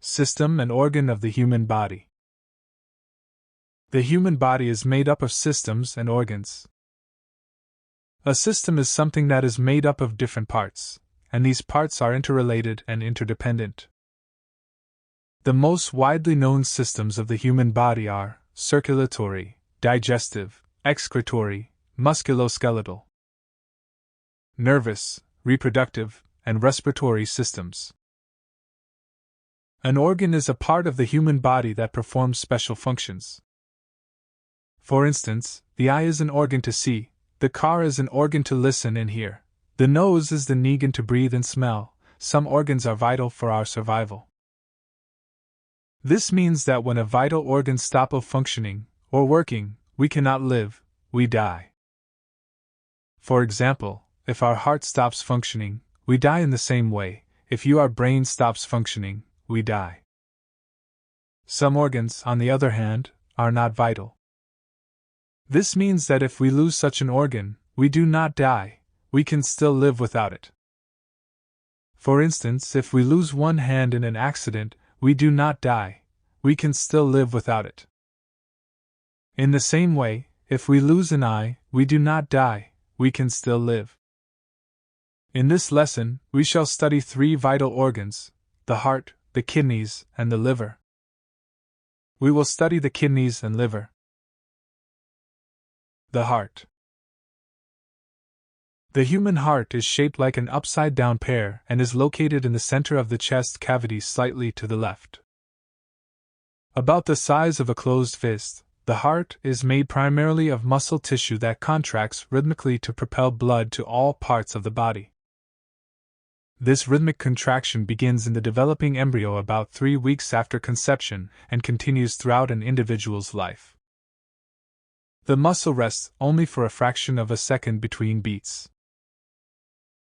System and organ of the human body. The human body is made up of systems and organs. A system is something that is made up of different parts, and these parts are interrelated and interdependent. The most widely known systems of the human body are circulatory, digestive, excretory, musculoskeletal, nervous, reproductive, and respiratory systems. An organ is a part of the human body that performs special functions. For instance, the eye is an organ to see, the car is an organ to listen and hear, the nose is the organ to breathe and smell. Some organs are vital for our survival. This means that when a vital organ stops functioning, or working, we cannot live, we die. For example, if our heart stops functioning, we die in the same way. If our brain stops functioning, we die. Some organs, on the other hand, are not vital. This means that if we lose such an organ, we do not die, we can still live without it. For instance, if we lose one hand in an accident, we do not die, we can still live without it. In the same way, if we lose an eye, we do not die, we can still live. In this lesson, we shall study three vital organs: the heart, the kidneys, and the liver. We will study the kidneys and liver. The heart. The human heart is shaped like an upside-down pear and is located in the center of the chest cavity slightly to the left. About the size of a closed fist, the heart is made primarily of muscle tissue that contracts rhythmically to propel blood to all parts of the body. This rhythmic contraction begins in the developing embryo about 3 weeks after conception and continues throughout an individual's life. The muscle rests only for a fraction of a second between beats.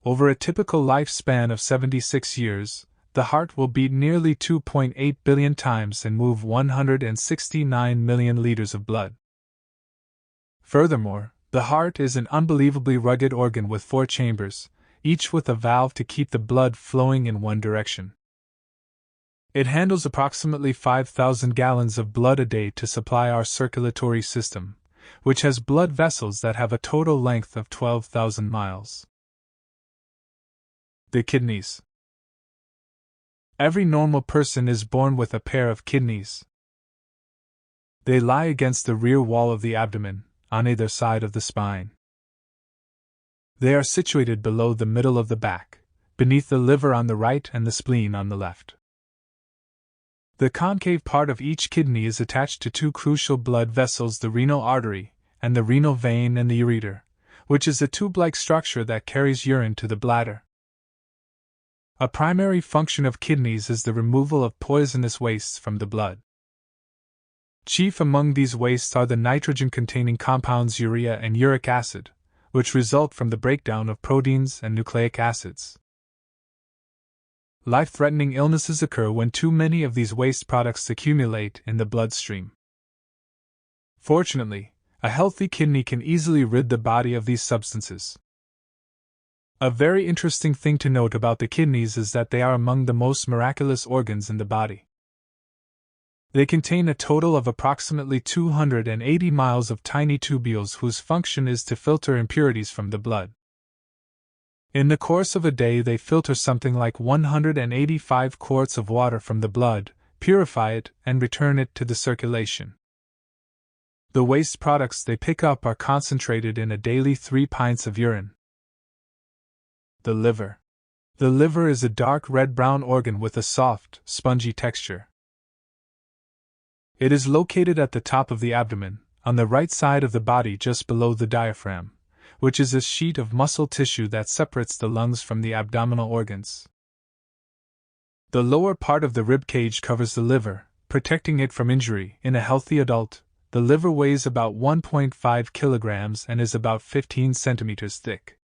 Over a typical lifespan of 76 years, the heart will beat nearly 2.8 billion times and move 169 million liters of blood. Furthermore, the heart is an unbelievably rugged organ with 4 chambers, each with a valve to keep the blood flowing in one direction. It handles approximately 5,000 gallons of blood a day to supply our circulatory system, which has blood vessels that have a total length of 12,000 miles. The kidneys. Every normal person is born with a pair of kidneys. They lie against the rear wall of the abdomen, on either side of the spine. They are situated below the middle of the back, beneath the liver on the right and the spleen on the left. The concave part of each kidney is attached to 2 crucial blood vessels, the renal artery and the renal vein, and the ureter, which is a tube-like structure that carries urine to the bladder. A primary function of kidneys is the removal of poisonous wastes from the blood. Chief among these wastes are the nitrogen-containing compounds urea and uric acid, which result from the breakdown of proteins and nucleic acids. Life-threatening illnesses occur when too many of these waste products accumulate in the bloodstream. Fortunately, a healthy kidney can easily rid the body of these substances. A very interesting thing to note about the kidneys is that they are among the most miraculous organs in the body. They contain a total of approximately 280 miles of tiny tubules whose function is to filter impurities from the blood. In the course of a day, they filter something like 185 quarts of water from the blood, purify it, and return it to the circulation. The waste products they pick up are concentrated in a daily 3 pints of urine. The liver. The liver is a dark red-brown organ with a soft, spongy texture. It is located at the top of the abdomen, on the right side of the body just below the diaphragm, which is a sheet of muscle tissue that separates the lungs from the abdominal organs. The lower part of the rib cage covers the liver, protecting it from injury. In a healthy adult, the liver weighs about 1.5 kilograms and is about 15 centimeters thick.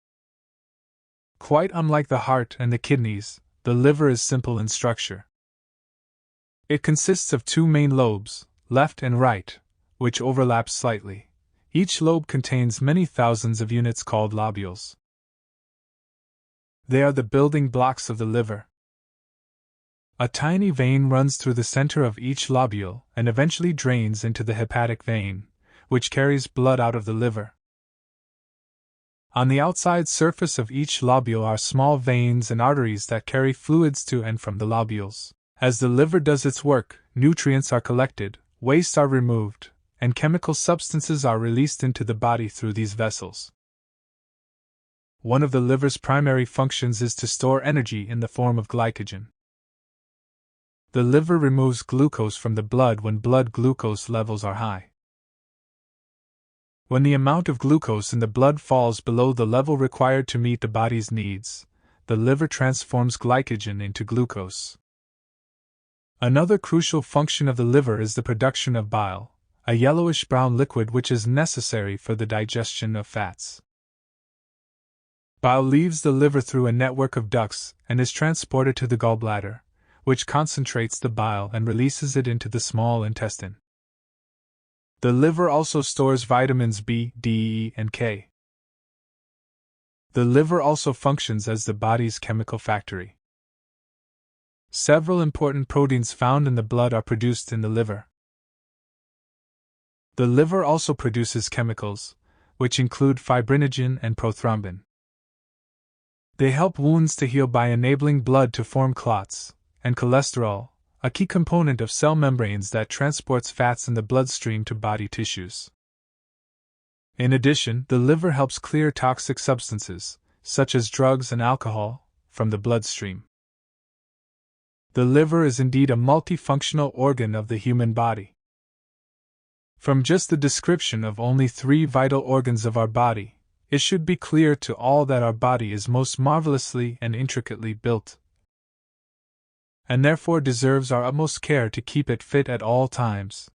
Quite unlike the heart and the kidneys, the liver is simple in structure. It consists of 2 main lobes, left and right, which overlap slightly. Each lobe contains many thousands of units called lobules. They are the building blocks of the liver. A tiny vein runs through the center of each lobule and eventually drains into the hepatic vein, which carries blood out of the liver. On the outside surface of each lobule are small veins and arteries that carry fluids to and from the lobules. As the liver does its work, nutrients are collected, wastes are removed, and chemical substances are released into the body through these vessels. One of the liver's primary functions is to store energy in the form of glycogen. The liver removes glucose from the blood when blood glucose levels are high. When the amount of glucose in the blood falls below the level required to meet the body's needs, the liver transforms glycogen into glucose. Another crucial function of the liver is the production of bile, a yellowish-brown liquid which is necessary for the digestion of fats. Bile leaves the liver through a network of ducts and is transported to the gallbladder, which concentrates the bile and releases it into the small intestine. The liver also stores vitamins B, D, E, and K. The liver also functions as the body's chemical factory. Several important proteins found in the blood are produced in the liver. The liver also produces chemicals, which include fibrinogen and prothrombin. They help wounds to heal by enabling blood to form clots, and cholesterol, a key component of cell membranes that transports fats in the bloodstream to body tissues. In addition, the liver helps clear toxic substances, such as drugs and alcohol, from the bloodstream. The liver is indeed a multifunctional organ of the human body. From just the description of only 3 vital organs of our body, it should be clear to all that our body is most marvelously and intricately built, and therefore deserves our utmost care to keep it fit at all times.